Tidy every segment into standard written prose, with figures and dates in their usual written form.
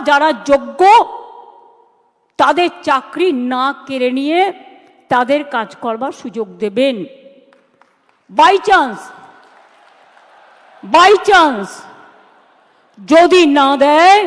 যারা যোগ্য তাদের চাকরি না কেড়ে নিয়ে তাদের কাজ করবার সুযোগ দেবেন। বাই চান্স যদি না দেয়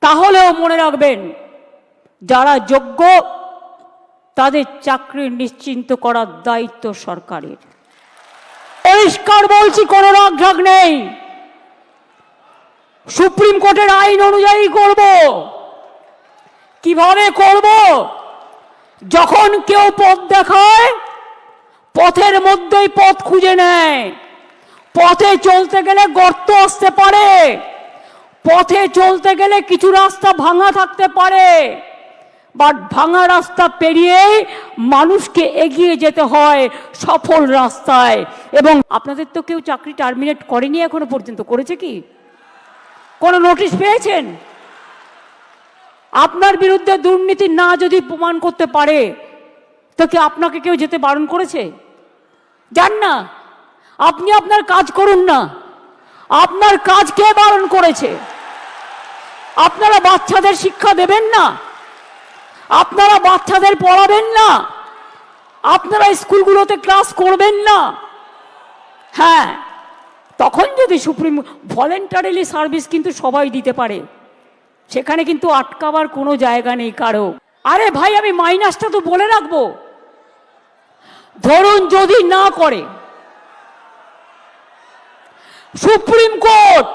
তাহলেও মনে রাখবেন, যারা যোগ্য তাদের চাকরি নিশ্চিন্ত করার দায়িত্ব সরকারের। পরিষ্কার বলছি, কোনো রাগঢাক নেই। সুপ্রিম কোর্টের আইন অনুযায়ী করব। কিভাবে করব? যখন কেউ পথ দেখায়, পথের মধ্যেই পথ খুঁজে নেয়। পথে চলতে গেলে গর্ত আসতে পারে, পথে চলতে গেলে কিছু রাস্তা ভাঙা থাকতে পারে, বাট ভাঙা রাস্তা পেরিয়েই মানুষকে এগিয়ে যেতে হয় সফল রাস্তায়। এবং আপনাদের তো কেউ চাকরি টার্মিনেট করেনি এখনো পর্যন্ত, করেছে কি? কোনো নোটিশ পেয়েছেন? আপনার বিরুদ্ধে দুর্নীতি না যদি প্রমাণ করতে পারে তো কি আপনাকে কেউ যেতে বারণ করেছে? যান না, আপনি আপনার কাজ করুন না। আপনার কাজ কে বারণ করেছে? আপনারা বাচ্চাদের শিক্ষা দেবেন না? আপনারা বাচ্চাদের পড়াবেন না? আপনারা স্কুলগুলোতে ক্লাস করবেন না? হ্যাঁ, তখন যদি সুপ্রিম ভলেন্টারিলি সার্ভিস কিন্তু সবাই দিতে পারে, সেখানে কিন্তু আটকাবার কোনো জায়গা নেই কারো। আরে ভাই, আমি মাইনাসটা তো বলে রাখবো। ধরুন যদি না করে সুপ্রিম কোর্ট,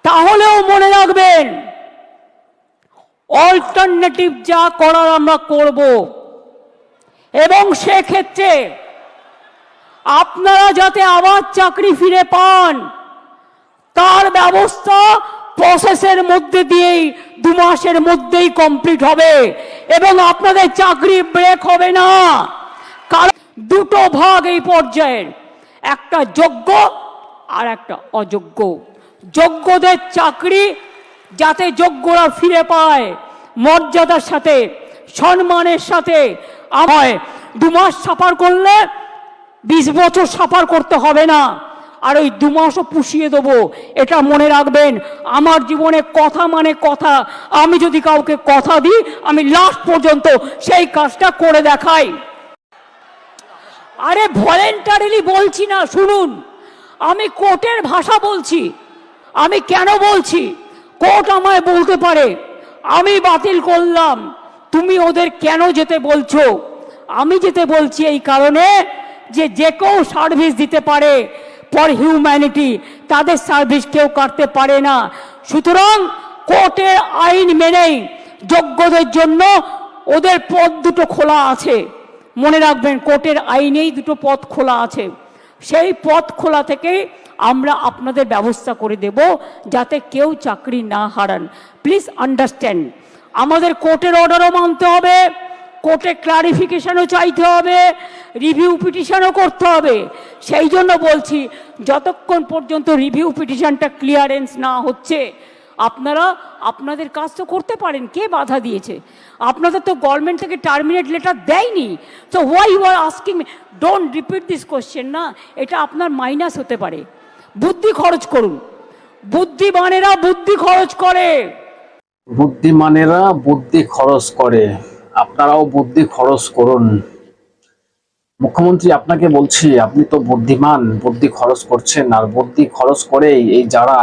তাহলেও মনে রাখবেন অল্টারনেটিভ যা করার আমরা করব। এবং সেক্ষেত্রে আপনারা যাতে আবার চাকরি ফিরে পান তার ব্যবস্থা প্রসেসের মধ্যে দিয়েই 2 মাসের মধ্যেই কমপ্লিট হবে এবং আপনাদের চাকরি ব্রেক হবে না। কারণ দুটো ভাগ এই পর্যায়ের, একটা যোগ্য আর একটা অযোগ্য। যোগ্যদের চাকরি যাতে যোগ্যরা ফিরে পায় মর্যাদার সাথে, সম্মানের সাথে। আমার 2 মাস সাফার করলে 20 বছর সাফার করতে হবে না, আর ওই 2 মাসও পুষিয়ে দেবো। এটা মনে রাখবেন, আমার জীবনে কথা মানে কথা। আমি যদি কাউকে কথা দিই, আমি লাস্ট পর্যন্ত সেই কাজটা করে দেখাই। আরে ভলেন্টারিলি বলছি না, শুনুন, আমি কোর্টের ভাষা বলছি। আমি কেন বলছি? কোর্ট আমায় বলতে পারে আমি বাতিল করলাম, তুমি ওদের কেন যেতে বলছো? আমি যেতে বলছি এই কারণে যে যে কেউ সার্ভিস দিতে পারে ফর হিউম্যানিটি, তাদের সার্ভিস কেউ কাটতে পারে না। সুতরাং কোর্টের আইন মেনেই যোগ্যদের জন্য ওদের পথ দুটো খোলা আছে। মনে রাখবেন, কোর্টের আইনেই দুটো পথ খোলা আছে। সেই পথ খোলা থেকেই আমরা আপনাদের ব্যবস্থা করে দেব যাতে কেউ চাকরি না হারান। প্লিজ আন্ডারস্ট্যান্ড, আমাদের কোর্টের অর্ডারও মানতে হবে, কোর্টে ক্লারিফিকেশনও চাইতে হবে, রিভিউ পিটিশনও করতে হবে। সেই জন্য বলছি, যতক্ষণ পর্যন্ত রিভিউ পিটিশনটা ক্লিয়ারেন্স না হচ্ছে আপনারা আপনাদের কাজ তো করতে পারেন। কে বাধা দিয়েছে? আপনাদের তো গভর্নমেন্ট থেকে টার্মিনেট লেটার দেয়নি। So why you are asking me? Don't repeat this question না, এটা আপনার মাইনাস হতে পারে। বুদ্ধি খরচ করুন। বুদ্ধিমানেরা বুদ্ধি খরচ করে। বুদ্ধিমানেরা বুদ্ধি খরচ করে, আপনারাও বুদ্ধি খরচ করুন। মুখ্যমন্ত্রী আপনাকে বলছি, আপনি তো বুদ্ধিমান, বুদ্ধি খরচ করছেন। আর বুদ্ধি খরচ করেই এই যারা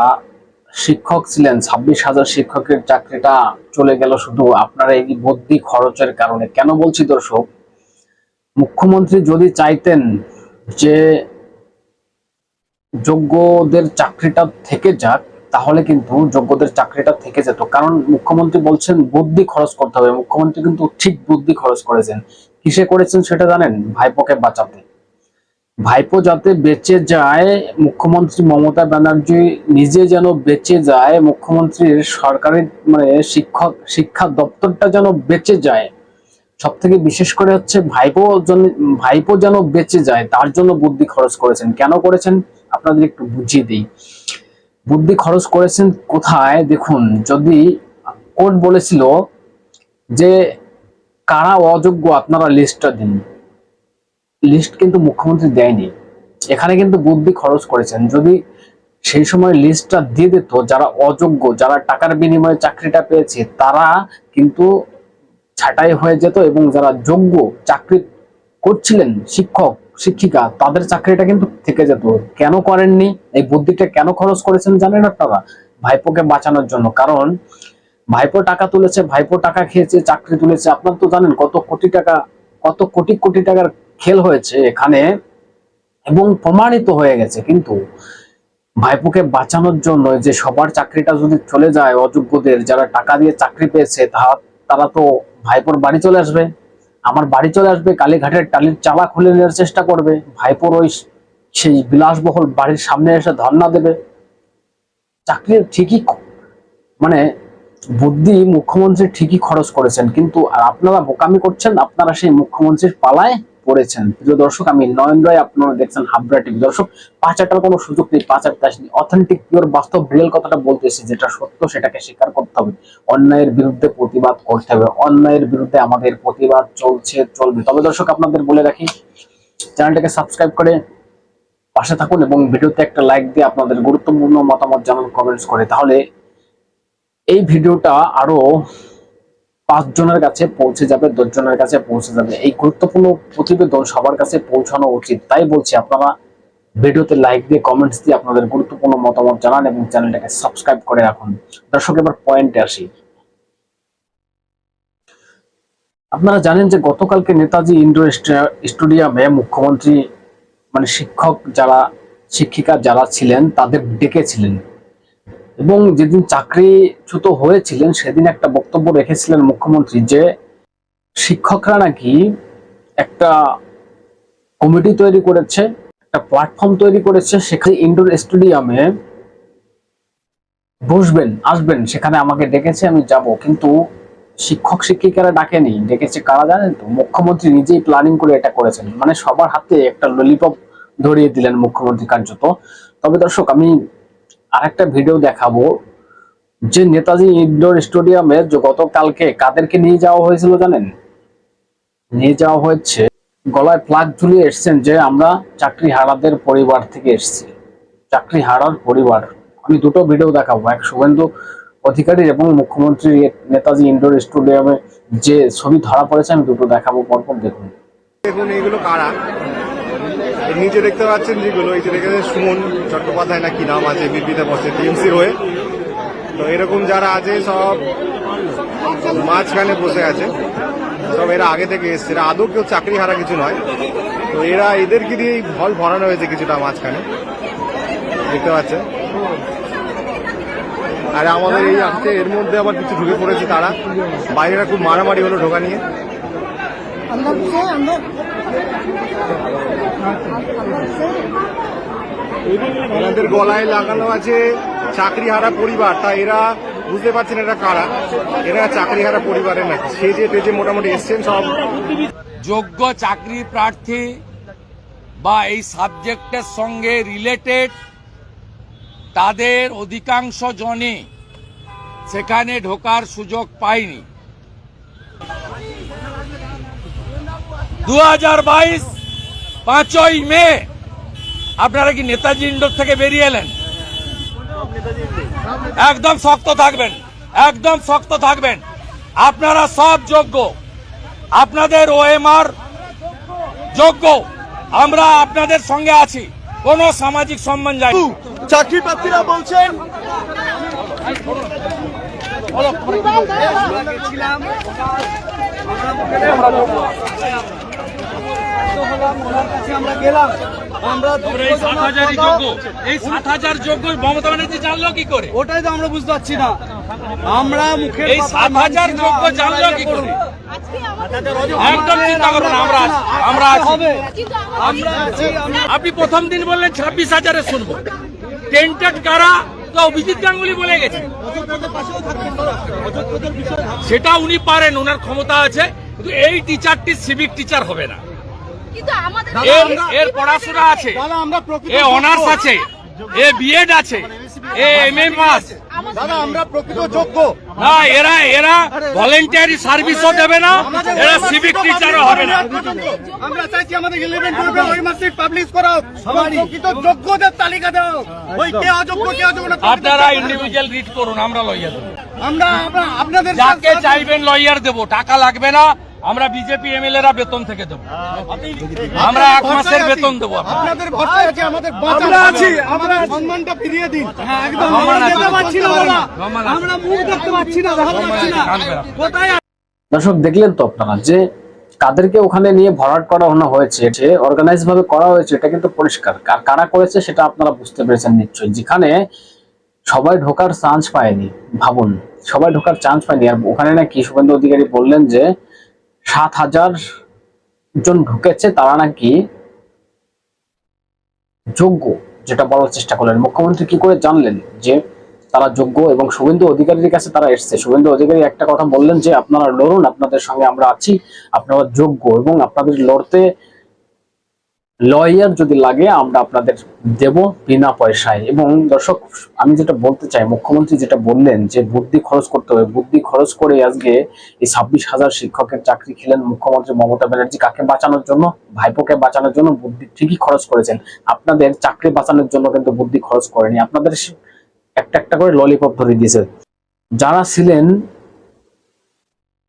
শিক্ষক ছিলেন, 26,000 শিক্ষকের চাকরিটা চলে গেল শুধু আপনার এই বুদ্ধি খরচের কারণে। কেন বলছি দর্শক, মুখ্যমন্ত্রী যদি চাইতেন যে যোগ্যদের চাকরিটা থেকে যাক, তাহলে কিন্তু যোগ্যদের চাকরিটা থেকে যেত। কারণ মুখ্যমন্ত্রী বলছেন বুদ্ধি খরচ করতে হবে। মুখ্যমন্ত্রী কিন্তু ঠিক বুদ্ধি খরচ করেছেন। কিসে করেছেন সেটা জানেন? ভাইপোকে বাঁচাতে। ভাইপো যাতে বেঁচে যায়, মুখ্যমন্ত্রী মমতা ব্যানার্জি নিজে যেন বেঁচে যায়, মুখ্যমন্ত্রীর সরকারি শিক্ষা দপ্তরটা যেন বেঁচে যায়, সব থেকে বিশেষ করে হচ্ছে ভাইপো যেন বেঁচে যায়, তার জন্য বুদ্ধি খরচ করেছেন। কেন করেছেন আপনাদের একটু বুঝিয়ে দিই। বুদ্ধি খরচ করেছেন কোথায় দেখুন। যদি কোর্ট বলেছিল যে কারা অযোগ্য আপনারা লিস্টটা দিন, লিস্ট কিন্তু মুখ্যমন্ত্রী দেয়নি। এখানে কিন্তু বুদ্ধি খরচ করেছেন। যদি সেই সময় লিস্টটা দিয়ে দিত, যারা অযোগ্য, যারা টাকার বিনিময়ে চাকরিটা পেয়েছে তারা কিন্তু ছাঁটাই হয়ে যেত, এবং যারা যোগ্য চাকরি করছিলেন শিক্ষক শিক্ষিকা তাদের চাকরিটা কিন্তু থেকে যেত। কেন করেননি? এই বুদ্ধিটা কেন খরচ করেছেন জানেন আপনারা? ভাইপোকে বাঁচানোর জন্য। কারণ ভাইপো টাকা তুলেছে, ভাইপো টাকা খেয়েছে, চাকরি তুলেছে। আপনারা তো জানেন কত কোটি টাকা, কত কোটি কোটি টাকার খেল হয়েছে এখানে, এবং প্রমাণিত হয়ে গেছে। কিন্তু ভাইপোকে বাঁচানোর জন্য যে সবার চাকরিটা যদি চলে যায়, অযোগ্যদের যারা টাকা দিয়ে চাকরি পেয়েছে তারা তো ভাইপোর বাড়ি চলে আসবে, আমার বাড়ি চলে আসবে, কালীঘাটের টালির চালা খুলে নেওয়ার চেষ্টা করবে, ভাইপোর ওই সেই বিলাসবহুল বাড়ির সামনে এসে ধর্ণা দেবে। চাকরির ঠিকই মানে বুদ্ধি মুখ্যমন্ত্রী ঠিকই খরচ করেছেন, কিন্তু আর আপনারা বোকামি করছেন, আপনারা সেই মুখ্যমন্ত্রীর পালায় পড়েছেন। প্রিয় দর্শক, আমি নয়ন রায়, আপনারা দেখছেন হাবড়া টিভি। দর্শক, পাচারটার কোনো সুযোগ নেই, পাচারটা অথেন্টিক পিওর বাস্তব রিয়েল কথাটা বলতেছি, যেটা সত্য সেটাকে স্বীকার করতে হবে, অন্যায়ের বিরুদ্ধে প্রতিবাদ করতে হবে, অন্যায়ের বিরুদ্ধে আমাদের প্রতিবাদ চলছে, চলবে। তবে দর্শক, আপনাদের বলে রাখি, চ্যানেলটাকে সাবস্ক্রাইব করে পাশে থাকুন এবং ভিডিওতে একটা লাইক দিয়ে আপনাদের গুরুত্বপূর্ণ মতামত জানান কমেন্টস করে। তাহলে এই ভিডিওটা আরো 5 জনের কাছে পৌঁছে যাবে, 10 জনের কাছে পৌঁছে যাবে। এই গুরুত্বপূর্ণ প্রতিবেদন সবার কাছে পৌঁছানো উচিত। তাই বলছি, আপনারা ভিডিওতে লাইক দিয়ে কমেন্টস দিয়ে আপনাদের গুরুত্বপূর্ণ মতামত জানান এবং চ্যানেলটাকে সাবস্ক্রাইব করে রাখুন। দর্শক, এবার পয়েন্টে আসি। আপনারা জানেন যে গতকালকে নেতাজি ইন্ডোর স্টেডিয়ামে মুখ্যমন্ত্রী মানে শিক্ষক যারা শিক্ষিকা যারা ছিলেন তাদের ডেকেছিলেন, এবং যেদিন চাকরিচ্যুত হয়েছিলেন সেদিন একটা বক্তব্য রেখেছিলেন মুখ্যমন্ত্রী যে শিক্ষকরা নাকি একটা কমিটি তৈরি করেছে, একটা প্ল্যাটফর্ম তৈরি করেছে, সেখানে ইনডোর স্টেডিয়ামে বসবেন, আসবেন, সেখানে আমাকে ডেকেছে, আমি যাব। কিন্তু শিক্ষক শিক্ষিকারা ডাকেনি, ডেকেছে কারা জানেন তো? মুখ্যমন্ত্রী নিজেই প্ল্যানিং করে এটা করেছেন, মানে সবার হাতে একটা ললিপপ ধরিয়ে দিলেন মুখ্যমন্ত্রী কার্যত। তবে দর্শক, আমি আরেকটা ভিডিও দেখাবো যে নেতাজি ইনডোর স্টেডিয়ামে গতকালকে কাদেরকে নিয়ে যাওয়া হয়েছিল জানেন? নিয়ে যাওয়া হয়েছে, গলায় প্লাগ ঝুলিয়ে এসছেন যে আমরা চাকরি হারাদের পরিবার থেকে এসেছি, চাকরি হারার পরিবার। আমি দুটো ভিডিও দেখাবো, এক শুভেন্দু অধিকারী এবং মুখ্যমন্ত্রী নেতাজি ইনডোর স্টেডিয়ামে যে ছবি ধরা পড়েছে, আমি দুটো দেখাবো, পরপর দেখুন। দেখুন এইগুলো কারা, এর নিচে দেখতে পাচ্ছেন যেগুলো, এই যে দেখেছেন সুমন চট্টোপাধ্যায় না কি নাম আছে, বিপিতে বসে টিএমসির হয়ে। তো এরকম যারা আছে সব মাঝখানে বসে আছে, সব এরা আগে থেকে এসছে, এরা আদৌ কেউ চাকরি হারা কিছু নয়। তো এরা এদেরকে দিয়ে হল ভরানো হয়েছে কিছুটা মাঝখানে, দেখতে পাচ্ছেন। আর আমাদের এই আসছে এর মধ্যে আবার কিছু ঢুকে পড়েছে তারা, বাইরেরা খুব মারামারি হলো ঢোকা নিয়ে। এনাদের গলায় লাগানো আছে চাকরি হারা পরিবার, তা এরা বুঝতে পারছেন এরা কারা, এরা চাকরি হারা পরিবারের নাকি সেজে পেজে মোটামুটি এসছেন সব। যোগ্য চাকরি প্রার্থী বা এই সাবজেক্টের সঙ্গে রিলেটেড তাদের অধিকাংশ জনই সেখানে ঢোকার সুযোগ পায়নি। 2022 5ই মে আপনারা কি নেতাজি ইন্ডোর থেকে বেরিয়ে এলেন? একদম শক্ত থাকবেন, একদম শক্ত থাকবেন। আপনারা সব যোগ্য, আপনাদের ওএমআর যোগ্য, আমরা আপনাদের সঙ্গে আছি, কোনো সামাজিক সম্মান যায়। চাকরি প্রার্থীরা বলছেন আমরা গেলাম, আমরা এই 7,000 যোগ্য, এই 7,000 যোগ্য মমতা ব্যানার্জি জানলো কি করে? ওটাই তো আমরা বুঝতে পারছি না। আমরা মুখে এই 7,000 যোগ্য জানলো কি করে? একদম চিন্তা করুন, আমরা আছি। আপনি প্রথম দিন বললেন 26,000-এ শুনবো, টেন্টেড কারা তো অভিজিৎ গাঙ্গুলি বলে গেছে, সেটা উনি পারেন, ওনার ক্ষমতা আছে। কিন্তু এই টিচারটি সিভিক টিচার হবে না, এর পড়াশোনা আছে, এ অনার্স আছে, এ বিএড আছে, এমএ পাস। দাদা আমরা প্রকৃত যোগ্য। না, এরা ভলেন্টারি সার্ভিসও দেবে না, এরা সিভিক টিচারও হবে না। আমরা চাইছি আমাদের 11 12 ওই মার্কশিট পাবলিশ করা হোক, প্রকৃত যোগ্যদের তালিকা দাও। ওই কে অযোগ্য কে অযোগ্য না আপনারা ইন্ডিভিজুয়াল রিড করুন, আমরা লয়ার দেবো। আমরা আপনাদের যাকে চাইবেন লয়ার দেবো, টাকা লাগবে না। আমরা বিজেপি এমএলএরা বেতন থেকে দেবো, আমরা 1 মাসের বেতন দেবো। আপনাদের ভরসায় আছে, আমাদের আমরা আছি, আমরা সম্মানটা ফিরিয়ে দিন। হ্যাঁ একদম যেতে পারছি না বাবা, আমরা মুখ দেখতে পাচ্ছি না, দেখা পাচ্ছি না কোথায়। দর্শক দেখলেন তো আপনারা যে কাদেরকে ওখানে নিয়ে ভরাট করা হয়েছে, অর্গানাইজ ভাবে করা হয়েছে, এটা কিন্তু পরিষ্কার। কারা করেছে সেটা আপনারা বুঝতে পেরেছেন নিশ্চয়ই। যেখানে সবাই ঢোকার চান্স পায়নি, ভাবুন সবাই ঢোকার চান্স পায়নি, আর ওখানে নাকি শুভেন্দু অধিকারী বললেন যে 7,000 জন ঢুকেছে, তারা নাকি যোগ্য, যেটা বলার চেষ্টা করলেন। মুখ্যমন্ত্রী কি করে জানলেন যে তারা যোগ্য? এবং শুভেন্দু অধিকারীর কাছে তারা এসছে। শুভেন্দু অধিকারী একটা কথা বললেন যে আপনারা লড়ুন, আপনাদের সঙ্গে আমরা আছি, আপনারা যোগ্য, এবং আপনাদের লড়তে লয়ার যদি লাগে আমরা আপনাদের দেব বিনা পয়সায়। এবং দর্শক আমি যেটা বলতে চাই, মুখ্যমন্ত্রী যেটা বললেন যে বুদ্ধি খরচ করতে হবে, বুদ্ধি খরচ করে আজকে এই 26,000 শিক্ষকের চাকরি খেলেন মুখ্যমন্ত্রী মমতা ব্যানার্জি। কাকে বাঁচানোর জন্য? ভাইপোকে বাঁচানোর জন্য বুদ্ধি ঠিকই খরচ করেছেন। আপনাদের চাকরি বাঁচানোর জন্য কিন্তু বুদ্ধি খরচ করেনি, আপনাদের একটা একটা করে ললিপপ ধরে দিয়েছে। যারা ছিলেন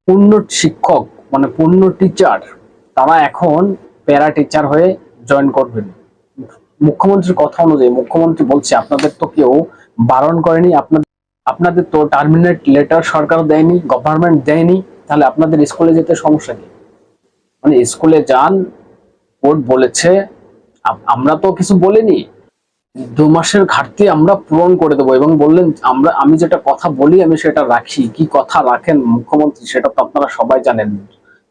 পূর্ণ শিক্ষক মানে পূর্ণ টিচার, তারা এখন প্যারা টিচার হয়ে জয়েন করবেন। মুখ্যমন্ত্রীর কথা অনুযায়ী মুখ্যমন্ত্রী বলছে আপনাদের তো কেউ বারণ করেনি, আপনাদের তো টার্মিনেট লেটার সরকার দেয়নি, গভর্নমেন্ট দেয়নি, তাহলে আপনাদের স্কুলে যেতে সমস্যা কি? মানে স্কুলে যান, কোর্ট বলেছে, আমরা তো কিছু বলিনি, 2 মাসের ঘাটতি আমরা পূরণ করে দেবো। এবং বললেন আমি যেটা কথা বলি আমি সেটা রাখি। কি কথা রাখেন মুখ্যমন্ত্রী সেটা তো আপনারা সবাই জানেন।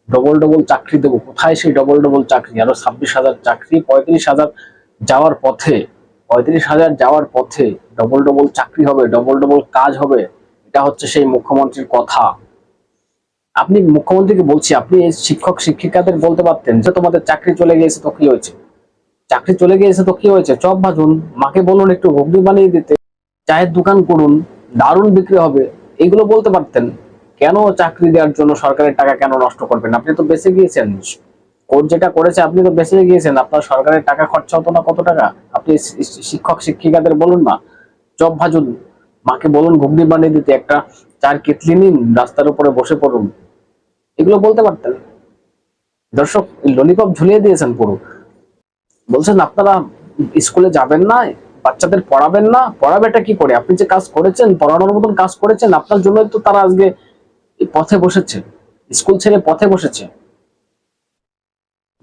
ডবল চাকরি দেবো। কোথায় সেই ডবল চাকরি? আরো 26,000 চাকরি, 35,000 যাওয়ার পথে, 35,000 যাওয়ার পথে ডবল চাকরি হবে, ডবল কাজ হবে। এটা হচ্ছে সেই মুখ্যমন্ত্রীর কথা। আপনি মুখ্যমন্ত্রীকে বলছি, আপনি এই শিক্ষক শিক্ষিকাদের বলতে পারতেন যে তোমাদের চাকরি চলে গিয়েছে তো কি হয়েছে, চাকরি চলে গিয়েছে তো কি হয়েছে, চপ ভাজুন, মাকে বলুন একটু ঘুগনি বানিয়ে দিতে, চায়ের দোকান করুন, দারুণ বিক্রি হবে, এগুলো বলতে পারতেন। কেন চাকরি দেওয়ার জন্য সরকারের টাকা কেন নষ্ট করবেন? আপনি তো বেঁচে গিয়েছেন, কোর্ট যেটা করেছে আপনি তো বেঁচে গিয়েছেন, আপনার সরকারের টাকা খরচা হতো না কত টাকা? আপনি শিক্ষক শিক্ষিকাদের বলুন না চপ ভাজুন, মাকে বলুন ঘুগনি বানিয়ে দিতে, একটা চার কেটলি নিন, রাস্তার উপরে বসে পড়ুন, এগুলো বলতে পারতেন। দর্শক ললিপপ ঝুলিয়ে দিয়েছেন পুরো। বলছেন আপনারা স্কুলে যাবেন না, বাচ্চাদের পড়াবেন না। পড়াবেটা কি করে? আপনি যে কাজ করেছেন, পড়ানোর মতন কাজ করেছেন, আপনার জন্যই তো তারা আজকে পথে বসেছে, স্কুল ছেড়ে পথে বসেছে।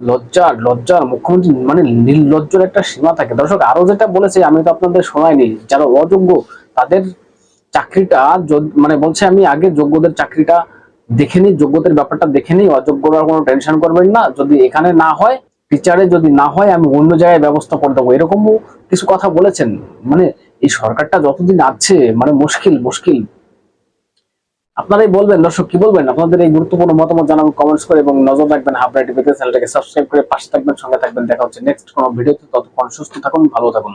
লজ্জার মুখ্যমন্ত্রী মানে নির্লজ্জের একটা সীমা থাকে। দর্শক আরো যেটা বলেছে আমি তো আপনাদের শোনাইনি, যারা অযোগ্য তাদের চাকরিটা মানে বলছে আমি আগে যোগ্যদের চাকরিটা দেখে নিই, যোগ্যদের ব্যাপারটা দেখে নিই, অযোগ্যরা কোনো টেনশন করবেন না, যদি এখানে না হয়, টিচারে যদি না হয় আমি অন্য জায়গায় ব্যবস্থা করে দেবো, এরকমও কিছু কথা বলেছেন। মানে এই সরকারটা যতদিন আছে মানে মুশকিল। আপনারাই বলবেন দর্শক, কি বলবেন? আপনাদের এই গুরুত্বপূর্ণ মতামত জানাবেন কমেন্টস করে, এবং নজর রাখবেন হাবড়া টিভিতে, চ্যানেলটাকে সাবস্ক্রাইব করে পাশে থাকবেন, সঙ্গে থাকবেন। দেখা হচ্ছে নেক্সট কোনো ভিডিওতে। ততক্ষণ সুস্থ থাকুন, ভালো থাকুন।